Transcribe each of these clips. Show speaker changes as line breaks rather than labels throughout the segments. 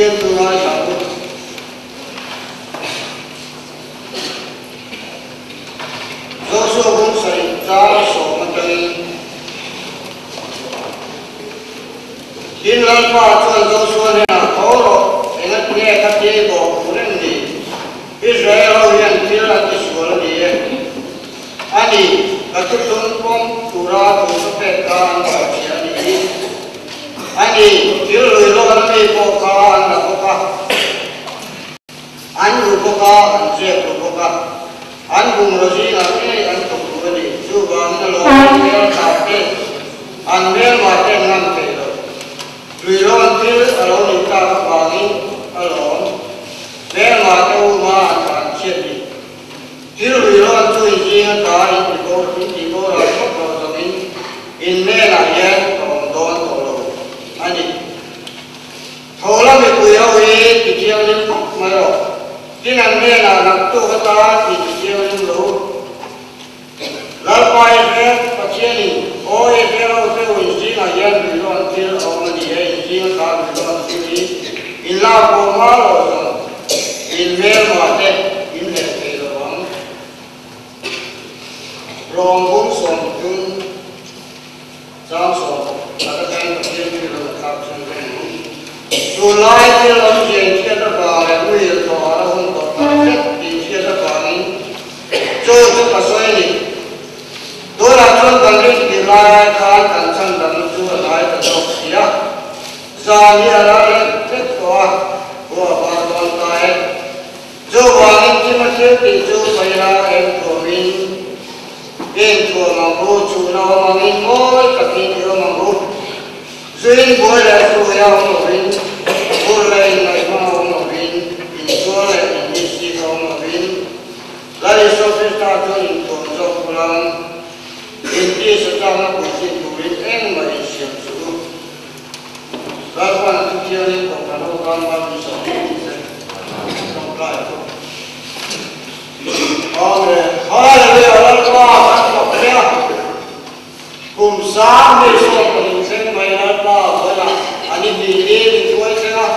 thiên tu nói rằng Joshua cũng xảy ra số mà trời in lan pha chuan Joshua này là thấu rồi để nó nghe các chế bộ của nên gì Israel hiện thiên là cái số là gì anh đi các chút chúng con tu ra tu sắp hết cả anh phải chỉ anh đi anh đi thiếu lười lo anh đi bộ cả anh là bộ cả anh bộ cả anh sẽ bộ cả anh cùng rồi gì là cái anh tục cái gì chú vàng nó lo cái tạo cái anh biết mà cái ngăn cái rồi lười lo anh thiếu ở đâu đi ta các bạn ấy ở đâu biết mà cái u mà anh chết đi thiếu lười lo anh chui gì anh ta anh chỉ có là không có cho mình in mê là nhé còn đón thổ lộ anh đi thổ là mình quỳ ao đi thì chiêu lên khóc mà rồi cái này mê là nằm tu cái ta thì chiêu lên lũ lão quay về và chia đi ôi theo theo hình gì là dân bị loạn chia ông là gì hình gì là ta bị loạn chia đi in lao cổ má rồi in mê mà thế in đẹp thì rồi bằng rong cũng sống chung giang sống là cái cái mà chia đi rồi khắp chân cái dù lại chia làm gì chia ra vào là nguy hiểm thọ là không có tất thì chia ra vào này chơi cho cả xoay đi tôi là chuyên cần đi thì lại khá cần chân cần chú lại cần đọc xía ra như là kết quả của bà con tài dù bà nên chỉ mà chết thì dù phải là em của mình em của mà bố chủ nào mà mình mỗi cả khi yêu mà bố duyên bố là chủ yêu mà mình bố lại này mà mà mình chúa lại mình chỉ không mà mình lại số phép ta cho những tổn cho cô lăng in đi sẽ ra nó cũng chỉ đủ đến em mà in xiêm số lại quan trọng kia nên có cả nó quan quan đi sống không lại không hallelujah Allah Allah cùng sáng đi xuống cùng xem mày Allah thôi là anh đi mìnhជួយxem nào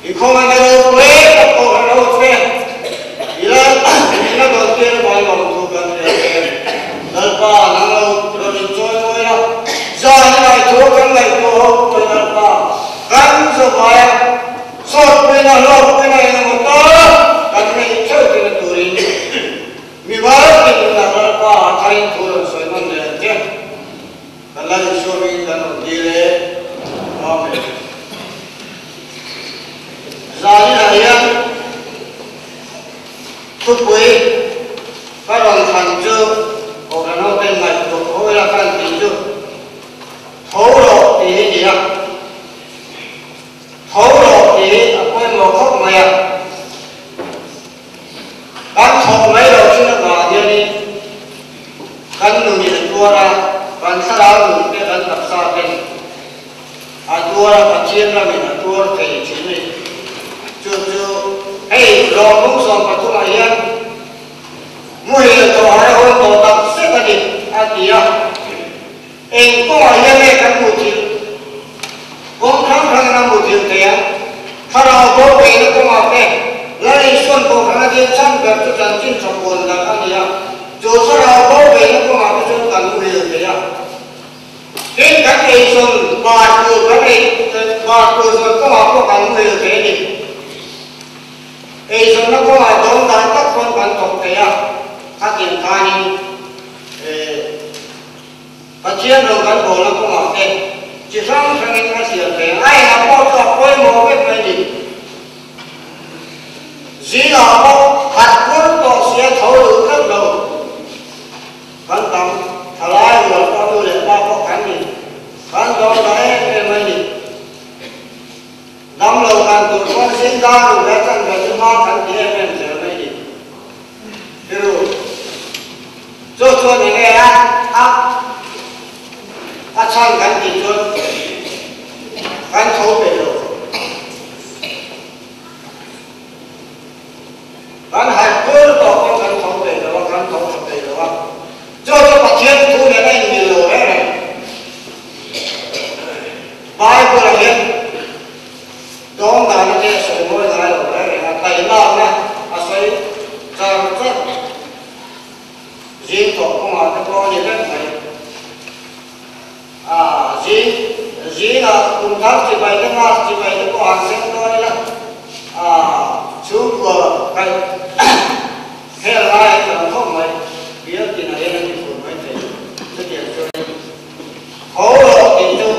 thì không anh đâu quê các cô ở đâu quê thì là nó đầu tiên bài lòng thuộc gần để lần qua nó rồi mình chơi thôi đó giờ như này chỗ cái này cô rồi lần qua gắn rồi bài sốt bên nào lột bên này là một tơ gắn này chơi thì là tụi mình bảo thì là lần qua thay tụi nó xoay vấn đề chứ cái này số mình là một gì đấy amen giờ như này á thúc quý các đoàn thành chưa hoặc là nó bên mạch của khối là căn tính chưa thấu độ thì gì ạ thấu độ thì quên một khóc mày ạ bác thấu mấy đầu chứ nó vào như đi cắn người nhìn tua ra còn sau đó mình cái cắn tập xa trên tua ra và chiên ra mình tua thì chính mình chưa hey lo cũng xong và tôi lại yên mùi là tôi hỏi hôm tôi tập xếp là gì kìa em có hỏi yên này các mùi chịu cũng khám năm mùi chịu kìa sau đó bố về nó cũng học đây lấy xuân của khả năng chăn gặp cho chẳng chinh sọc buồn là các gì dù sau đó bố về nó cũng học cho xuân cần mùi là kìa đến các cây xuân và từ các cây và từ xuân có học có cần mùi là kìa gì thì nó có là chúng ta tất con quan trọng cái các kiểm tra đi và chiến đấu cán bộ nó cũng học đây chỉ sang cái chuyện cái ai là bao giờ quay một cái gì gì là bao hạt quân tổ sẽ thấu được các đầu quan tâm thà lại rồi có tôi để bao có cán gì quan trọng đấy cái mấy gì năm lâu càng tụi con sinh ra rồi đã chẳng phải chúng ta thắng thế em trở về gì hiểu cho những cái chăn gắn gì cho gắn thấu về rồi gắn hạt cơ tỏ con gắn thấu về rồi gắn thấu về rồi cho bác chiến thu đến đây nhiều rồi đấy này bài của là hiện đó là cái chỉ là cùng thắng chỉ vậy nó có hàng xem thôi là chú của cái hay là ai là không mấy biết thì là em đi cùng mấy thầy thực hiện cho khổ rồi thì chú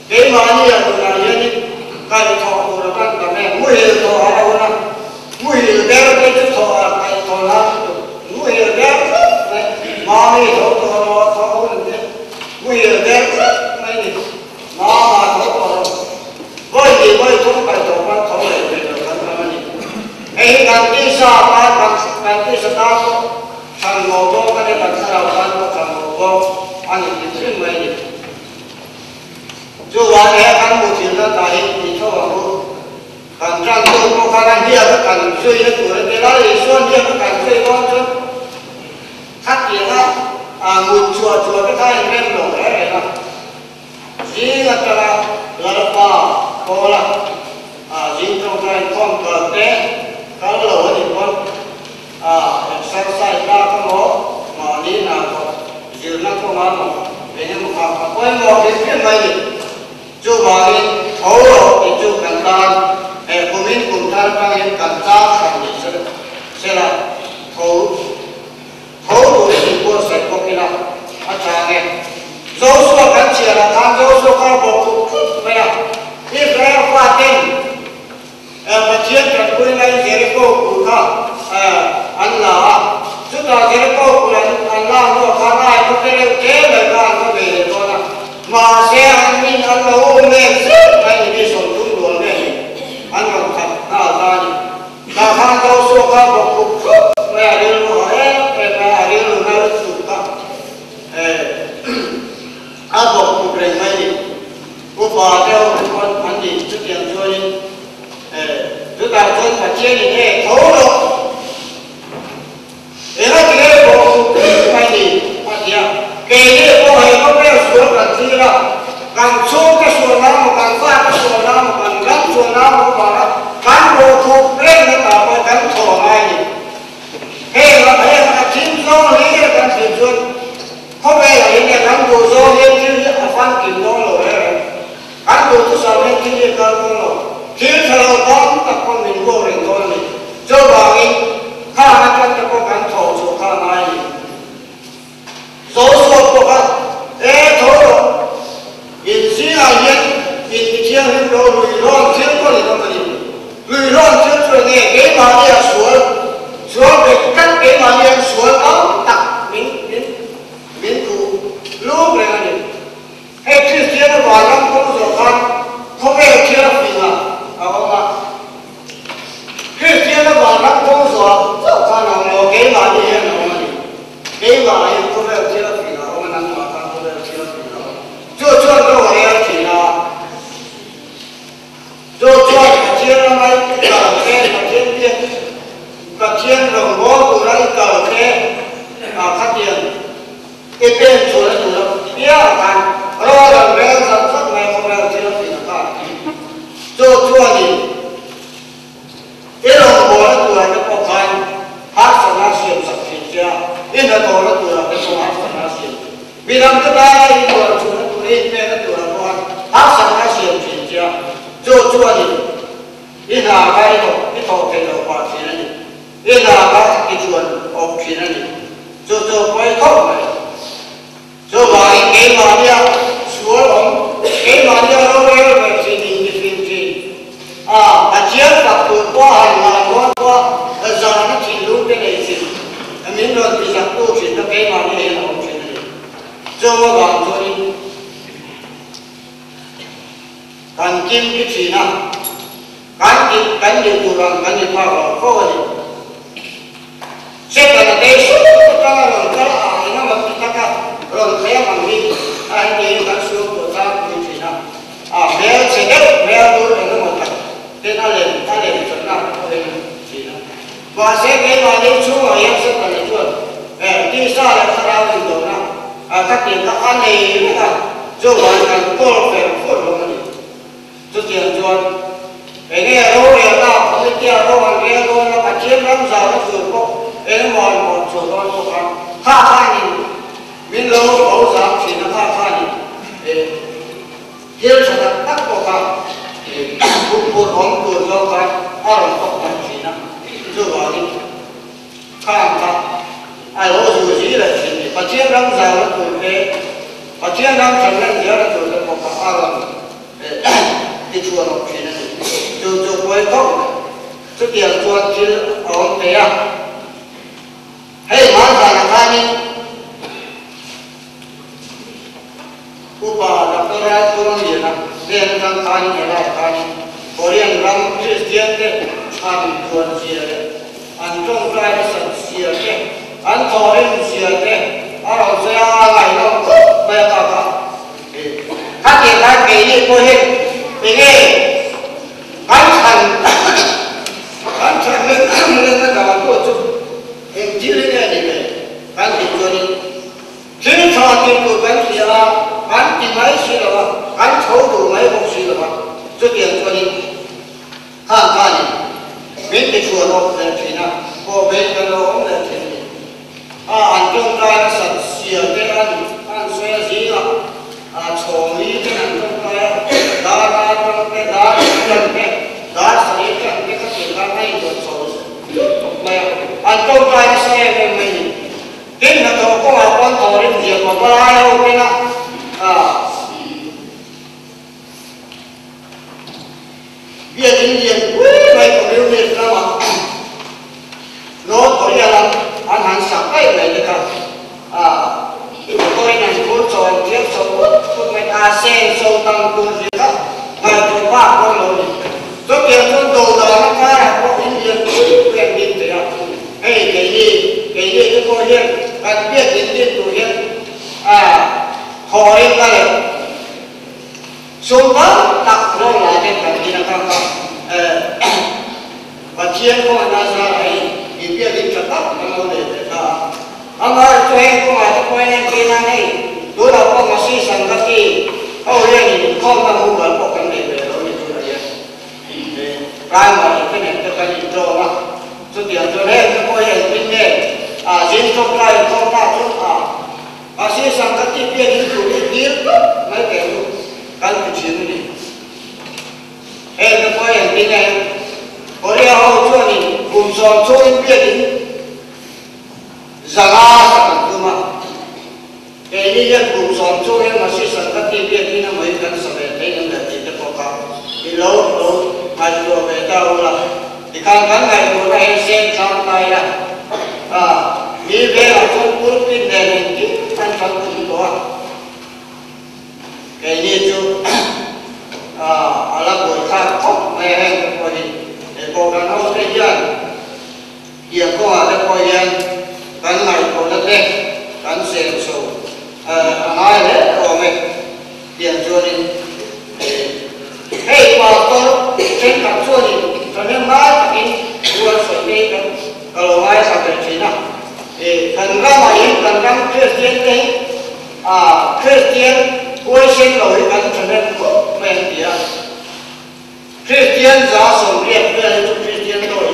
cái mà như là tụi nào như cái thọ của nó đang làm này mũi hiểu thọ ở đâu nè mũi hiểu đeo cái chú thọ cái thọ là mũi hiểu đeo mà đi thọ thọ mũi hiểu đeo mấy gì mà thọ với gì với chúng phải thọ phải thọ lại về được cái gì ấy càng đi xa càng đi xa đó thằng ngô cô cái này càng xa đâu thằng ngô cô anh nhìn thấy mấy gì dù là để cán bộ chiến ra tại thì cho họ cần trang tu có khả năng kia các cần suy được của cái đó thì xuân kia các cần suy con chứ khác gì đó một chùa cái thay em đổ đấy này là chỉ là bà cô là chỉ trong cái con cờ té cái lỗ thì con sao sai ra cái mỏ mà đi nào dự nó không ăn vì nhưng mà quay một cái này chú bảo đi thấu rồi thì chú cần tan cùng mình cùng thân trong những cần ta thành thì sẽ là thấu của những cô sẽ có cái nào chả nghe dấu số cần chia là tham dấu số cao bộ vậy à if they qua tên mà chiến trận quân này dễ cô của họ anh là chúng ta dễ cô của anh là nó khá ai có cái kế lời con có về rồi là mà sẽ anh mình anh lâu mệt rất anh đi sống chung luôn này anh còn thật ta là tham dấu số cao bộ mẹ đi luôn mẹ đi luôn nó sụp ta áp bộ của mình mấy gì cô bà theo con anh gì trước tiền cho đi chúng ta chân và chia thì thế thấu rồi để nó chỉ là bộ của mấy gì anh gì kể như cô hãy có cái xuống là gì đó càng xuống cái xuống nào càng phát cái xuống nào càng gắn xuống nào mà cán bộ thuộc lên nó cả với cán thổ này hay là chính do lý là cán tiền xuân không phải là những cái cán bộ do liên chứ là phan kiểm đó rồi cán bộ tôi sao nên cái gì cơ không rồi thiếu thờ con tập con mình vô rừng thôi mình cho vào đi khá là chân cho con cán thổ chỗ khá này dấu số của con thổ rồi in sĩ là hiện in cái chiếc hình đồ lùi loan chiếc con này nó là gì lùi loan chiếc rồi nghe cái mà đi là xuống về cắt cái mà đi xuống ống tặc miếng cụ lúc này là gì hay chiếc chiếc nó vào trong không rồi con không phải chiếc phì mà không ạ chiếc chiếc nó vào trong không rồi con nào nó cái mà đi là nó gì cái mà đi không phải chiếc phì nào không nằm mà con không phải chiếc phì nào chưa đâu này chỉ là cái chiếc nó mới cờ khe mà chiếc kia cái chiếc đồng bó của nó cờ khe phát triển cái tên chủ là biết là rồi là bé sản xuất này không phải chiếc phì nào cả gì cái đồng bó nó của nó có khăn hát sản xuất xiêm sạch thịt kia nên là tổ nó của cái số hát sản xuất xiêm vì làm cái ta đi của chủ nó của đi nên nó của nó con hát sản xuất xiêm thịt kia chua gì cái là cái thổ cái đầu quả thì này cái là cái chuồn ốp thì này chua quay khóc này chua vài cái mà đi xuống ống cái mà đi đâu đây về thì nhìn cái phim gì chiến gặp vượt qua hành là qua giờ nó chỉ lúc cái này gì miếng rồi thì giặc tu chuyển nó cái mà đi là ống chuyện này chua bằng cho đi cần kim cái gì nào cánh gì tù rằng cánh gì qua vào có gì sẽ là đây suốt cho là nó mà kita ka rồi saya mangi anh đi cánh xuống của ta cái gì nào bé sẽ đất bé tôi là nó một thật thế ta liền chuẩn nào có gì nào và sẽ cái mà đi xuống ở em sẽ cần chuẩn đi xa là ta ra đến đâu nào các tiền các anh này là dù bạn cần tôi phải phốt rồi mà cho tiền chuẩn cái nghe đâu để nào không biết tiền đâu mà nghe đâu nó cả chiếm lắm giờ nó thừa có cái mòn chỗ đó nó khá nhìn miếng lâu bấu giảm thì nó khá nhìn và chiến đang thành lên giờ là từ từ một cái áo đi chùa học chuyện này từ cuối không xuất hiện chùa chỉ ông thế à hay mà ra là cái này cô bà đã có ra cô làm gì nào liền sang cái này là cái này Korean làm Christian đấy anh chùa gì đấy anh trong trai là sẵn gì đấy anh thọ em gì đấy anh sẽ ngày nào cũng bây giờ các hiện tại cái gì cô hết vì nghe anh thành lên cái đầu của chúng em chỉ lên cái này anh thì cho đi chính cho tiền của anh thì là anh thì mấy xí là anh thấu đủ mấy một xí là cho tiền cho đi hàng này bên cái chùa đó là thế nào cô bên cái đó cũng là thế này anh trong trai sẵn xìa cái anh xoay gì à chồng đi cái anh trong trai đá trong cái đá chân cái đá sấy chân cái chuyện đá này rồi sầu mày anh trong trai xe về mình cái là tôi có một con thỏ đến việc mà có ai đâu cái nào việc in việc mày cũng yêu việc ra mà nó có nghĩa là anh hàng sắp cái này được không tôi này muốn chọn tiếp sống tôi mới ASEAN sâu tăng cường gì đó mà tôi ba con rồi tôi tiền tôi đồ đó nó ra có in việc quyền định thế nào hay cái gì tôi có hiện anh biết đến tiền tôi hiện họ hiện ra là số đó đặt nó là cái gì là không và chiến của anh ra này thì biết đến trận tắc nó không để anh ơi cho em có mà cho em kia này đối đầu con mà suy sẵn các kỳ ôi em không đang mua gần một cái này về đó như tôi là vậy cái mà cái này cho cái gì cho mà số tiền cho em cho coi em bên này diễn trong cái không ta chút suy sẵn các kỳ biết đến chủ đi tiếng mấy cái luôn cái chuyện này em cho coi em bên này có đeo hậu cho thì cùng giòn cho em biết đến rằng các cơ mà cái này dân cùng xóm cho em mà sẽ sản các tiền tiền thì nó mới cần sản phẩm thế nhưng là chỉ được có cao thì lâu mà vừa về tàu là thì càng càng ngày của này xem trong tay là đi về ở trong quốc kinh này mình chính ăn trong cũng có cái này chú là buổi khác khóc mẹ em có gì để cố gắng không cái dân giờ có là coi dân kan ngai ko na te kan sen so ngai le ko me tiền cho đi hey pa to trên cả cho đi cho nên mai cái buồn sợi dây kan kalau mai sampai Cina kan ra mà yên kan ra Christian đấy Christian quay sinh rồi kan cho nên có quen gì Christian giá sống đẹp về cho Christian rồi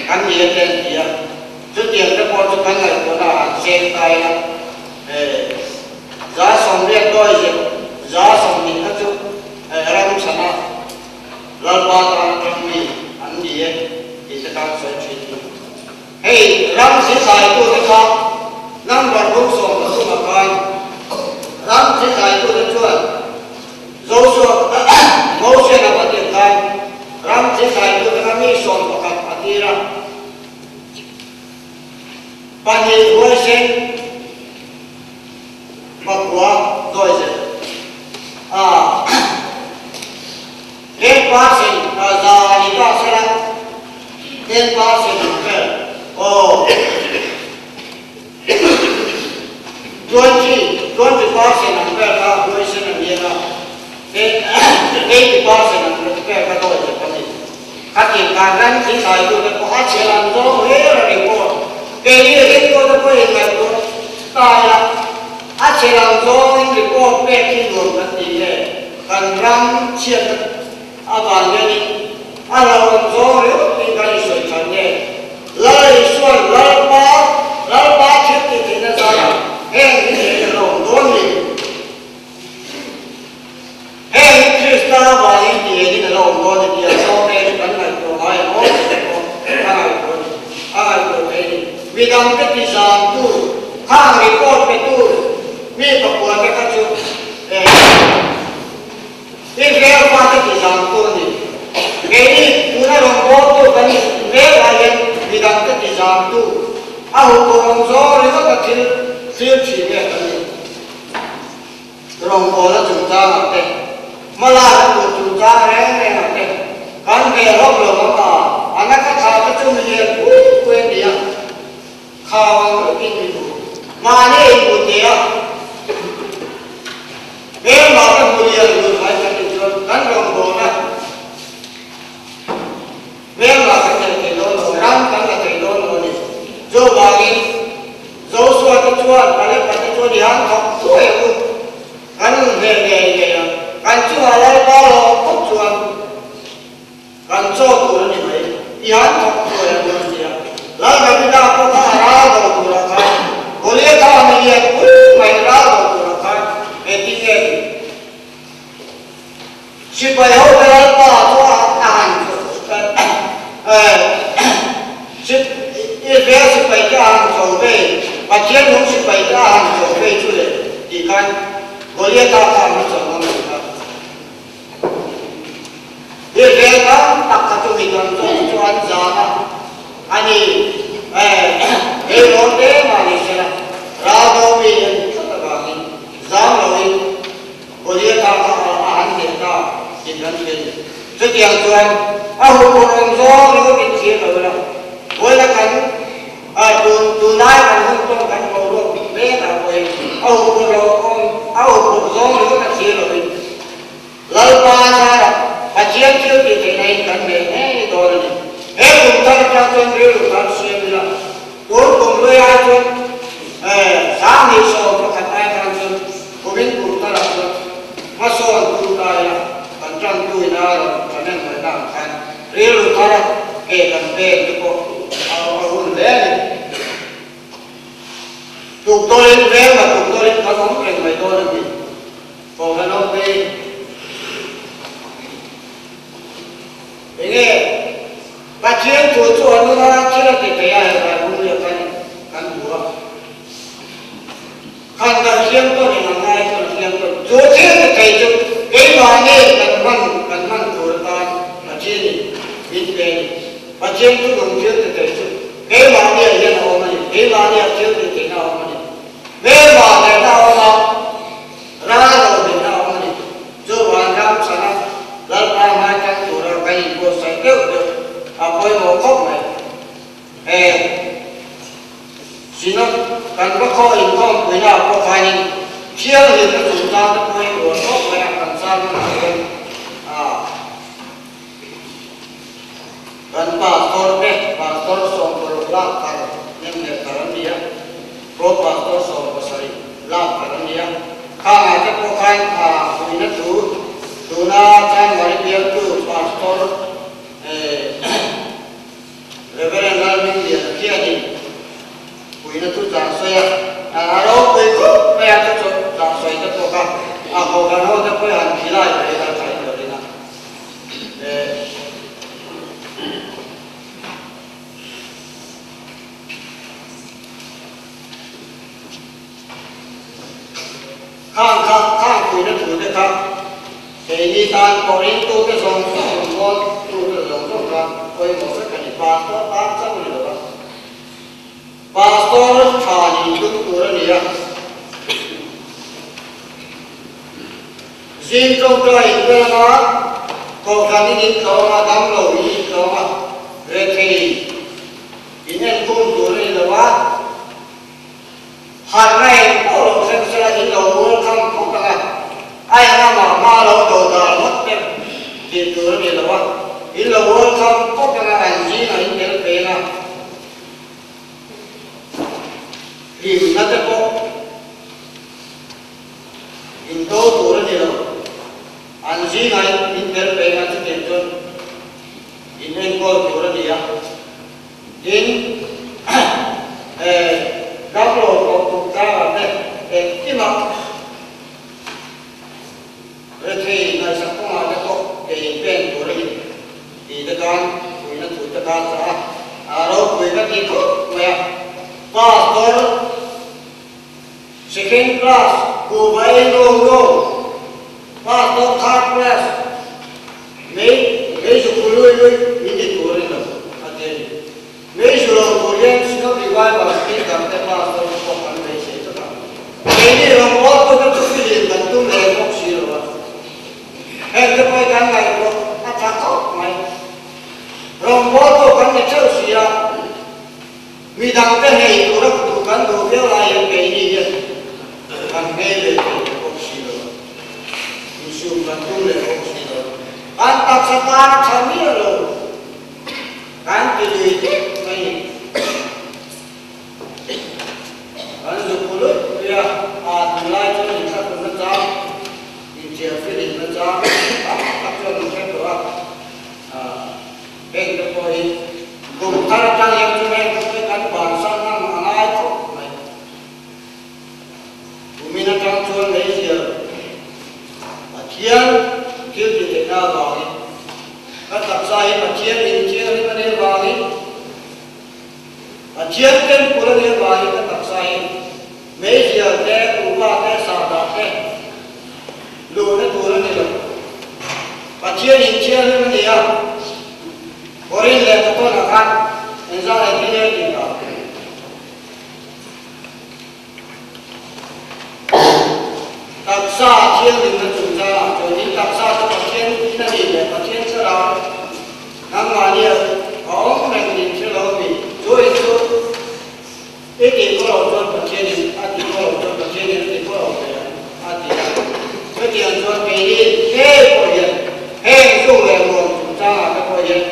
kan gì tên gì trước tiên các con cho cái này của là xem tay là giá xong biết đôi gì giá xong mình các chú làm sao nào lần ba tháng trong mình ăn gì ấy thì sẽ càng soi chuyện hey làm gì sai tôi cái khác năm lần cũng xong là tôi mà coi làm gì sai tôi cái chuyện dấu số mẫu xe là vấn đề kai làm gì sai tôi cái mi xong và các bạn đi ra bạn nhìn quay xem mặc quá rồi gì đến ba sinh giờ thì ba sẽ là đến ba sinh cái tuần chỉ ba sinh làm cái ta quay sinh làm gì đó đến thì ba sinh làm cái ta rồi gì cái gì các chuyện càng ngắn chỉ xài tôi có hát sẽ làm gió hết là đi qua cái gì tôi có hiện ngày tôi tại là hát sẽ làm gió thì có bé khi luồng cái gì này cần răng chiết bạn nghe đi làm gió nếu thì cái sợi chắn này lấy xuân lấy ba chiếc thì nó ra hèn như thế là lòng đốn đi hèn Krista và những gì là lòng đốn thì giờ sau đây cái này tôi hỏi nó ai vì đang cái gì tu hàng thì con phải tu vì tập quán cái thiếu chỉ về cái gì rồng cổ là chúng ta làm thế mà là của chúng ta đấy làm thế kan về lóc lửa mà anh ấy các thao cái chung gì quên đi à khao cái gì mà này một gì à em mà cái mùi gì rồi phải cái gì rồi kan rồng cổ này em là cái đó rồi ram cái đó rồi này जो बागी जो सुआ के चुआ पहले पते चुआ ध्यान थक चुए को kan về kan chua lại bao lo cốt chua kan cho của nó như vậy ध्यान थक चुए nó gì à lại cái gì đó có khá ra đâu của nó khai có lẽ ta mình đi mày ra đâu của nó khai cái gì cái chỉ phải hỗ trợ ta cho ăn chỉ việc sẽ phải cho ăn sầu về và chiến cũng sẽ phải cho ăn sầu về chứ đấy thì kan có lẽ ta làm nó sầu nó được việc đó đặt cả cho mình còn cho ăn giá anh ấy cái món đấy mà đi xem ra đâu bị rất là bạc giá rồi có lẽ ta ăn thì ta chỉ cần tiền chứ tiền cho anh ông còn gió nó bị thiệt rồi đâu với là cảnh từ nay còn không trong cảnh cầu đâu bé là về ông còn gió nó bị thiệt rồi lấy ba ra là và chiến chưa thì thế này cảnh này hết rồi này hết cùng ta cho tôi biết được ta xem là cuối cùng với ai thôi sáng đi sâu cho cảnh ai tham dự của mình cùng ta làm được mà sâu cùng ta là cảnh trong tuổi nào cho nên phải làm cảnh riêng được ta là kể cảnh về cho cô hồn lẽ này tụi tôi lên vé mà tụi tôi lên có sống cảnh vậy tôi là gì còn phải nói về để nghe và chiến chúa nó chưa thì thấy ai là cũng được cái bùa khăn cả chiến tôi thì làm ngay tôi chiến tôi chúa chiến thì thấy chứ cái mà nghe cần văn của ta là chiến thì biết về và chiến tôi cũng chiến thì thấy chứ cái mà nghe hiện nào mà cái mà nghe chiến thì thế nào mà cái mà thế nào mà ra rồi thế nào mà chưa hoàn ra sana lần ba hai trăm tuổi rồi cái gì cô sẽ tiếp được quay một khóc này xin nó cần có coi con người nào có phải chia thì nó chúng ta nó quay một khóc này làm sao nó là gần pastor này pastor sống của lạp thằng nhưng để thằng đi á pro pastor sống của sari lạp thằng đi á khang ai có khai người nó tu na chan mari biar tu pastor Reverend Alvin dia kia ni puina tu jang soya aro koi ko me ata cho jang soya ta to ka ko ga no ta koi han khilai re ta chai do dina khang puina tu de ka cái đi tan có đến tu cái dòng con tu cái dòng trong con quay một cái cảnh pastor tám trăm người đó pastor thà nhìn tu tu đó nè riêng trong cái cái đó có cái gì có mà đam lâu gì có mà về thì nên tu tu này là quá hàng ngày có lúc sẽ là những đầu mưa không có cái ai mà lâu đầu đời mất dem thì từ này là what in the world không có cái anh gì là in cái về nào thì nó sẽ có in đâu từ này là anh gì này in cái về nào sẽ tiền cho in anh có từ này à in các lô có thuộc ta là đây cái mà thì người sẽ không ai có cái bên của mình thì tất cả người nó thuộc tất cả sẽ rồi người nó đi học mà pastor second class của vậy luôn pastor third class mấy số người mình đi của mình đâu mấy số người xin nó đi vay vào cái cảm thấy pastor không lệ không xí rồi sum là tu lệ không xí rồi anh tập sát ta chăm nhớ rồi anh cái gì này anh dùng một lúc bây giờ từ lại cho mình các con nó ra mình chia phía định nó ra các cho mình xem được bên cái coi cùng thay trang em cho em cái cán bản sang năm ai cũng này của mình là trang chuồn lấy gì thiên thiên thì thế nào vào đi các tập sai mà thiên thì nó đi vào đi thiên trên của nó đi vào đi các tập sai mấy giờ té cũng qua té sao đó té lùi nó tụi nó đi rồi và thiên nó đi à có đi lên cái con là khác nên ra là đi lên thì đó tập sa thiên thì nó chủ ra rồi đi tập sa cho thiên nó đi để thiên sẽ đó năm mà đi có mình nhìn sẽ lâu vì rồi ít thì có đầu cho thiên thì thì có đầu cho thiên thì có đầu thì cái tiền cho cái đi thế của hiện hết dùng về nguồn chúng ta là cái của hiện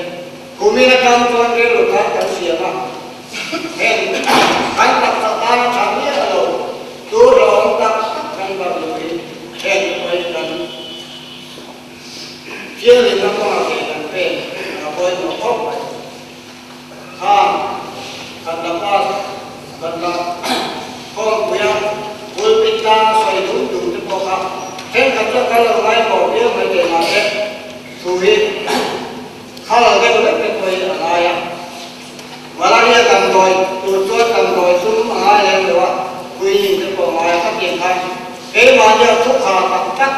của mình là trong cho cái luật pháp cái gì mà hết anh tập ta nó chẳng biết ở đâu tôi rồi ông tập căn vào người hết rồi cần phía thì nó có cái cần về là coi nó tốt vậy cần là ba cần là con của em vui bình ta xoay đúng cái bộ pháp thế cần cho cái là ngay bỏ biết mấy cái mà thế chú ý khá là cái lớp cái quay ở đây mà là đi cầm rồi tụi tôi cầm rồi xuống mà ai lên được quy nhìn cái bộ ngoài phát triển thay cái mà giờ thuốc hà tập chắc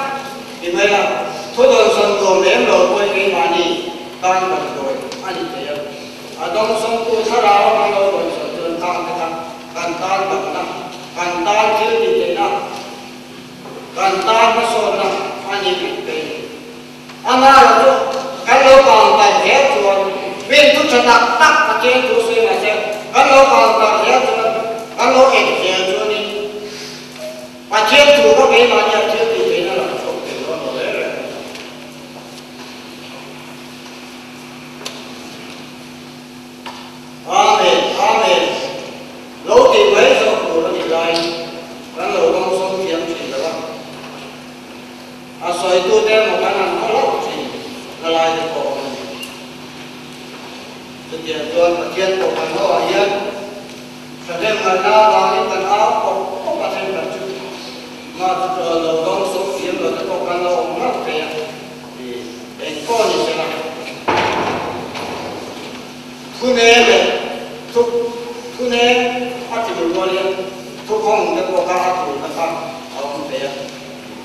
thì mới là thuốc rồi sân gồm đếm rồi quay cái mà đi tan cầm rồi anh chị em ở trong sân tôi tháo ra nó rồi sân trường tan cái thằng cần tan cầm năm cần tan chứ gì thế nào cần tan nó sồn năm anh chị biết anh là chỗ cái lô còn tại hết rồi viên thuốc chân nặng tắc và trên thuốc xuyên là xem cái lô còn tại hết rồi cái lô hết rồi đi và trên thủ có cái mà nhận chưa thì thế nó là không thể nó nổi rồi amen lỗ thì mấy rồi của nó thì lại cái lô con sống kiếm chỉ là xoay tôi đem một cái nào nó lóc gì là lại được cổ thực hiện tuần và thiên của phần nó ở yên cho nên người ta vào những phần áo không có thêm phần chút mà rồi đầu đông số kiếm rồi cái cổ căn nó mất kìa thì đến con thì sẽ làm thu nê này thu nê phát triển qua đi thu không cái cổ căn áp thủ nó không không kìa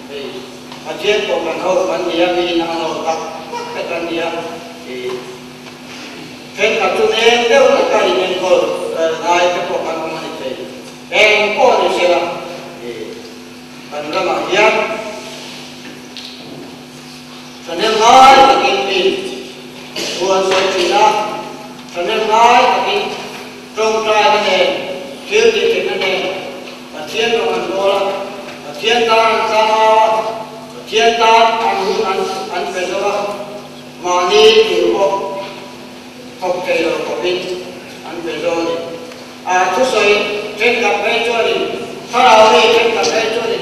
thì trên của phần hậu phần địa vì nó hậu tập cái phần địa thì trên các chúng em đều là cái nên có ai cái của phần hậu này thì em có thì sẽ là thì phần là mà hiền cho nên nói là cái gì buồn sẽ chỉ ra cho nên nói là cái trong trai cái này thiếu gì thì cái này và thiên của mình vô là thiên ta sao thiên ta ăn phải rồi mà đi từ học cái rồi của mình ăn phải rồi chút rồi trên cặp cái cho đi sau đó đi trên cặp cái cho đi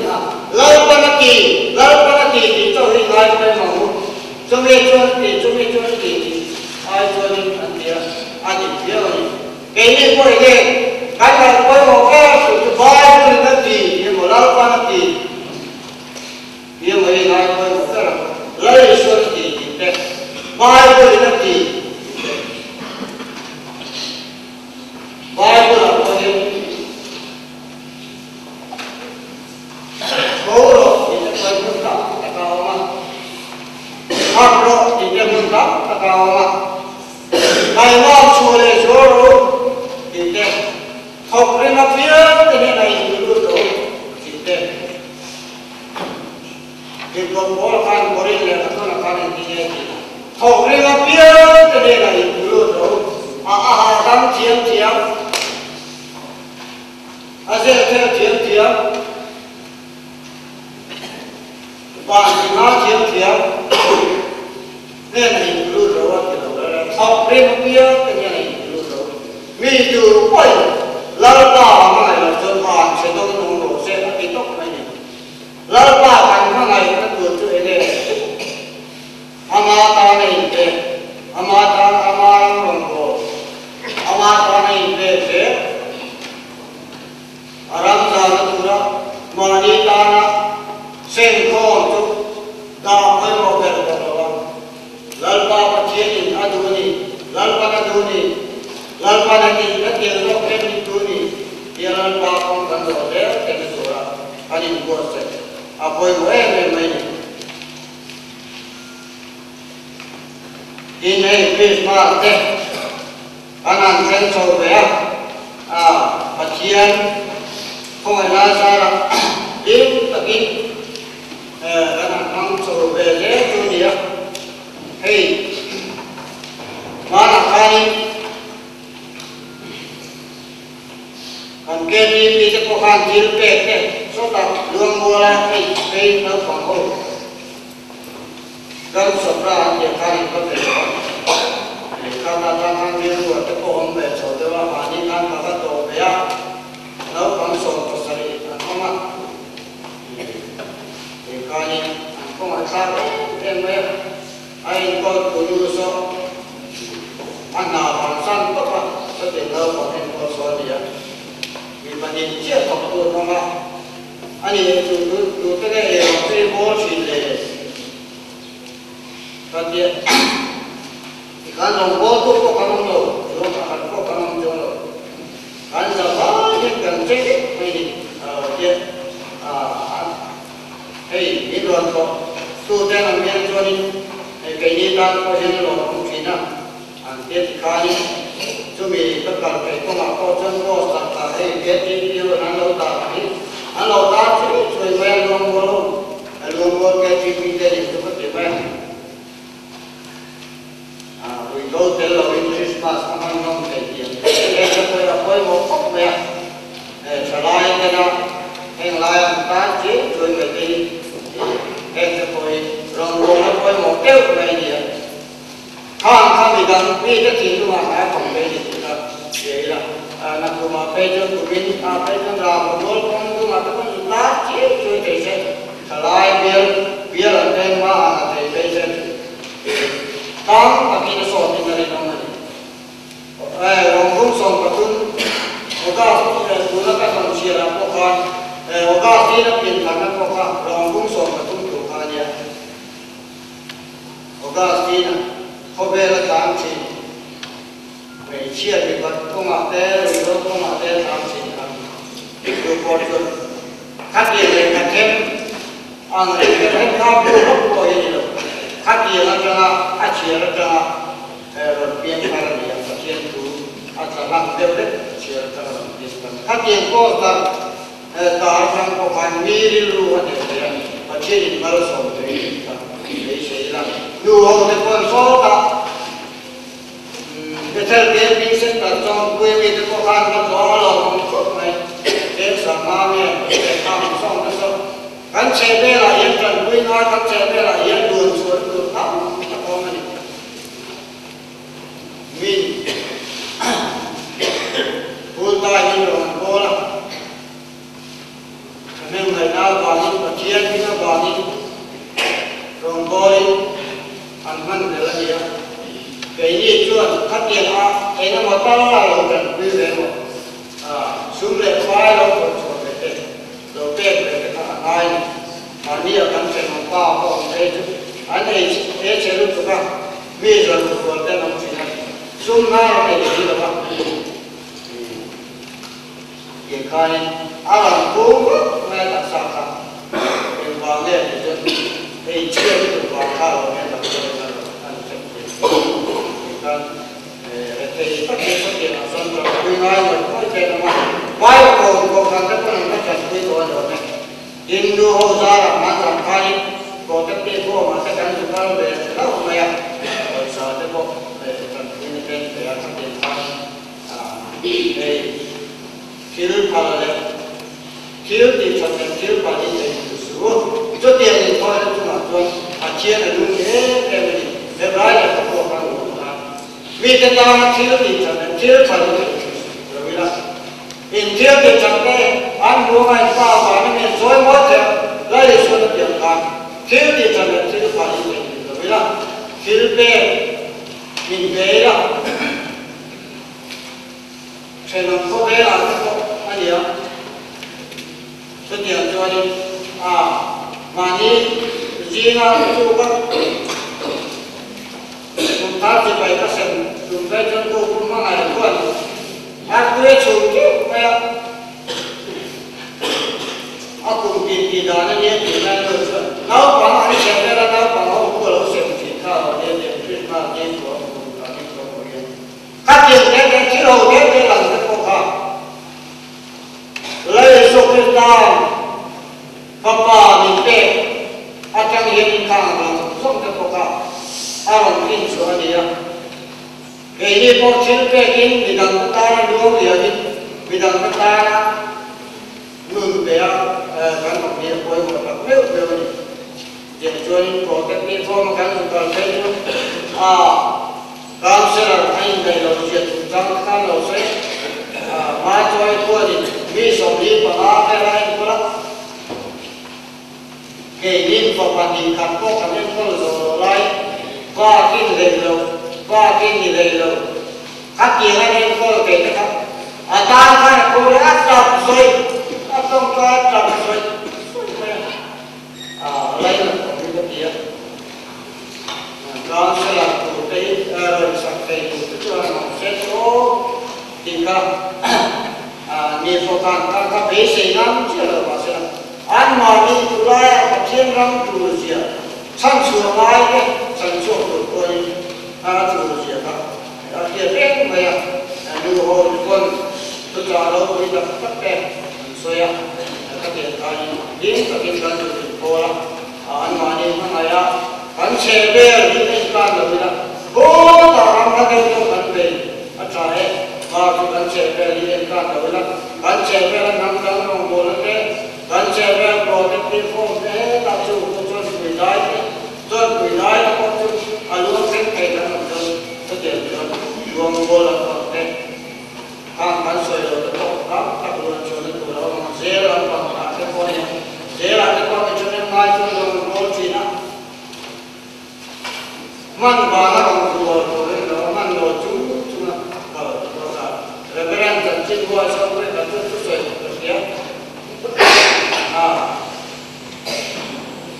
lâu qua kỳ thì cho đi ngay cái mà chúng mình cho thì ai cho đi ăn tiền ăn thì rồi cái này coi cái là coi một cái sự vai của nó gì nhưng mà lâu qua kỳ nhưng mà hiện nay tôi cũng rất là lấy xuân thì đẹp vai tôi là gì vai tôi là tôi cố rồi thì sẽ quay phương tắc ta cao mà học rồi thì sẽ phương tắc ta cao mà ngày mong chùa để chùa rồi thì đẹp học lên nó phía thì thế này thì luôn rồi thì đẹp thì con bố con bố đi là con là con thì thế học lên nó phía thì thế này thì luôn rồi đâm chiếm sẽ theo chiếm bạn thì nó chiếm thiếu nên hình lưu rồi thì là học thêm kia cái như này lưu rồi vì từ quay lỡ bà mà này là dân bạn sẽ đâu có nông độ sẽ có cái tốc này lỡ bà thành cái này nó vừa chơi này amata này về amata amaran ko amata này về aram ra pura mani tana sen khom chu da mai mo ver ko lalpa pachini aduni lalpa aduni lalpa nati nati ro ken duni dia lalpa kon kan do le ken sura ani ko se apoi me mai in nei Christmas te anan sen so ve pachian ko na sara in takin anan mang so ve le tu dia hey mana kali kan kini bisa kohan jirpek te so tak luang bola hey no pangol dan sobra dia kali ko kata tangan dia buat tekong be so dewa pani kan kata to ya no pang so pasari amat kali ko masa embe ai ko dulu so mana bangsan apa setelah panen kosong dia di panen cia tak tu nama ani tu tengah yang saya bol sini kan dia kan nombor tu kok kan nombor belum akan kok kan nombor kan siapa yang kan cek ini dia hey ini orang tu tu dia nak yang tu ni cái này ta có những loại không khí nào, anh biết cái chúng mình tất cả cái công việc có chân có sẵn cả cái biết đi điều anh lâu ta chỉ chơi quen luôn cái chuyện mình để chúng có thể quen, rồi câu tên là Christmas anh không thể hiện, cái chúng tôi là coi một phút mẹ, trở lại cái đó, hiện lại ta chỉ chơi cái gì, cái chúng tôi rong nó coi một kéo cái gì không bị đâm vì cái chuyện mà phải phòng cái gì đó vậy là nằm mà bây giờ tụi mình bây giờ làm một mối con mà cái con lá chỉ chơi thể sẽ lại biết là tên mà thì bây giờ tám khi nó sọt thì này nó này rong cũng sọt cả tuần tụi nó cái phần chia là có con thì nó biến thành nó có con rong cũng sọt cả tuần tụi con nhé Augustina, Hobela Tamsi, mấy chia thì vật công học tế, rồi công học tế Tamsi làm, được một chút, khác gì này khác thêm, anh này cái này khác nhiều lắm coi như được, khác gì là cho anh chia là cho rồi biến thành là gì, phát triển tu, anh sẽ làm đều đấy, chia là cho biến thành, khác gì có ta thằng có phải mi đi luôn anh này, phát triển mà nó sống đấy, đấy sẽ là dù hầu thì còn số ta cái theo cái mình sẽ tập trong quê mình thì có khăn có gió là không có này cái sản phẩm này cái làm xong cái xong cắn xe đây là yên trần quê nói cắn xe đây là yên đường suối đường thấp nó có này mình buôn tay như rồi cô là nên người nào vào những vật chiến thì nó vào những rồi cô đi anh vẫn để là gì ạ? Cái gì chưa phát triển cái nó mà to là gần như thế mà xuống lệ khoai đâu còn chỗ cái đầu tiên về cái thằng này mà nhiều thằng trẻ mà to còn thế chứ anh này thế chế lúc các bây giờ một phần tên làm gì này xuống hai này gì đâu các hiện khai làm cố nghe đặc sản khác hiện vào đây thì chưa được vào khai rồi nghe đặc sản thì phát triển ở sân rồi quy nói mình có thể là quay còn cần rất là phát triển quy rồi này in đưa hồ ra là mang làm khai còn các cái cô mà sẽ cần chúng ta về lâu này rồi sợ cái bộ để cần in trên để phát triển khai để thiếu phải là thiếu thì phát triển thiếu phải đi để số tiền thì thôi chia là đúng thế để nói là các bộ phận của ta vì cái ta thiếu thì chẳng thiếu phần rồi là in thiếu thì chẳng cái ăn mua ngày qua và nó miền dối mất thì lấy số được tiền cả thiếu thì chẳng thiếu phần rồi là thiếu về mình về đó sẽ làm có về là cái anh gì không số tiền cho đi mà đi gì nào cũng có chúng ta chỉ phải có sự dùng cái chân cô cũng mang lại luôn quê chủ chứ phải không cùng kỳ đó nó như thế này rồi nấu bằng anh xem ra nấu bằng ông cô lâu xem thì thao để thuyết mà để của các chuyện cái chỉ đầu cái lần cái câu hỏi lấy số cái nào papa mình bé akan hiện khang là không cái câu hỏi làm kinh số gì à cái này có chữ bé kinh vì đằng ta luôn vì đằng ta ngừng bé cái học nghiệp của một các nước rồi jadi cho nên có cái form cái chúng ta thấy काम से रखाई गई लोग ये जंग का लोग से माँ जोई को भी सोली बना के लाइन पर के इन को पानी खान को कनें को लाई वाकिन ले लो हकी है इन को कहते हैं आधार का कोई अच्छा सोई अच्छा का अच्छा सोई लाइन को भी किया काम से sakti itu orang sesuatu tinggal ni sokan kakak besi nam cila pasal an mami tulai kacang ram tulusya sanjur mai ke sanjur berkoni tulusya tak dia pun banyak dulu orang pun tu kalau kita pakai soya kakek kali ini kakek kali orang an mami mana ya kan sebel ini kan lebih बहुत आराम का जो करते अच्छा है बाकी कंचे पे लिए का डबला कंचे पे नाम नाम बोलते कंचे पे प्रोडक्टिव फॉर्म है ताकि उसको जो विदाई को जो अलग से कहना मतलब तो देखो जो हम बोल रहे हैं काम कंचे तो काम तक वो जो ने पूरा जेल और आके कोई जेल आके कोई जो ने मार जो बोल थी ना मन बाला man lo chú na sa reverend chin wa sa ko ka tu so ya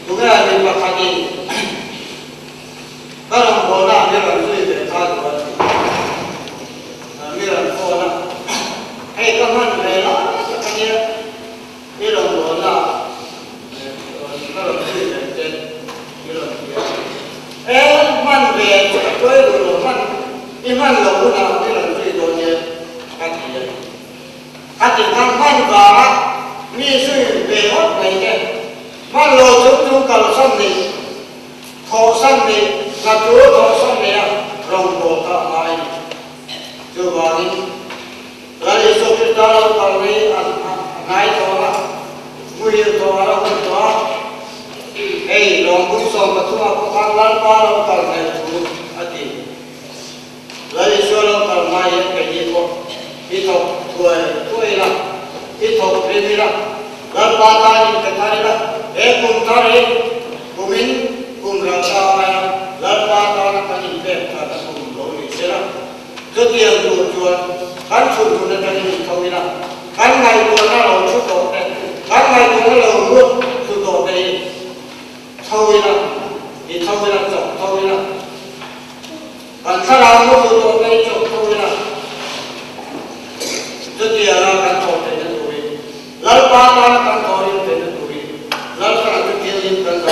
tunga ni pa khani baram bona ni ran tu de ka do ni ran ko na hey ka man le la ka ni ni ran bona ka ro tu de ni ran man về với rồi man lâu nào cái lần duy đồ nhé các chị tham man và mi suy về hết này cái man lâu chúng cầu sanh đi thọ sanh đi là chúa thọ sanh đi rồng đồ ta mai chưa vào đi là đi số cái ta lâu cầu đi ngay thọ là nguy thọ là không thọ hey rồng cũng sống mà chúng ta cũng tham lan qua lâu cầu này chúa ati lấy số lâu cầu mai cái gì có ít học tuổi là ít học về là lần ba ta đi cái này là em cùng ta đi cùng mình cùng ra sao này lần ba ta là cái gì về ta cùng lối đi xe là trước tiên chuột cán chuột chuột là cái gì không là cán ngày chuột nó lâu chút độ đấy cán ngày chuột nó lâu luôn chút độ đấy thôi là thì thôi là chọn thôi là còn 사람은 또 왼쪽 통이나 드디어 간토 되는 우리 널바다나 간토리 되는 우리 널바나 드디어 간토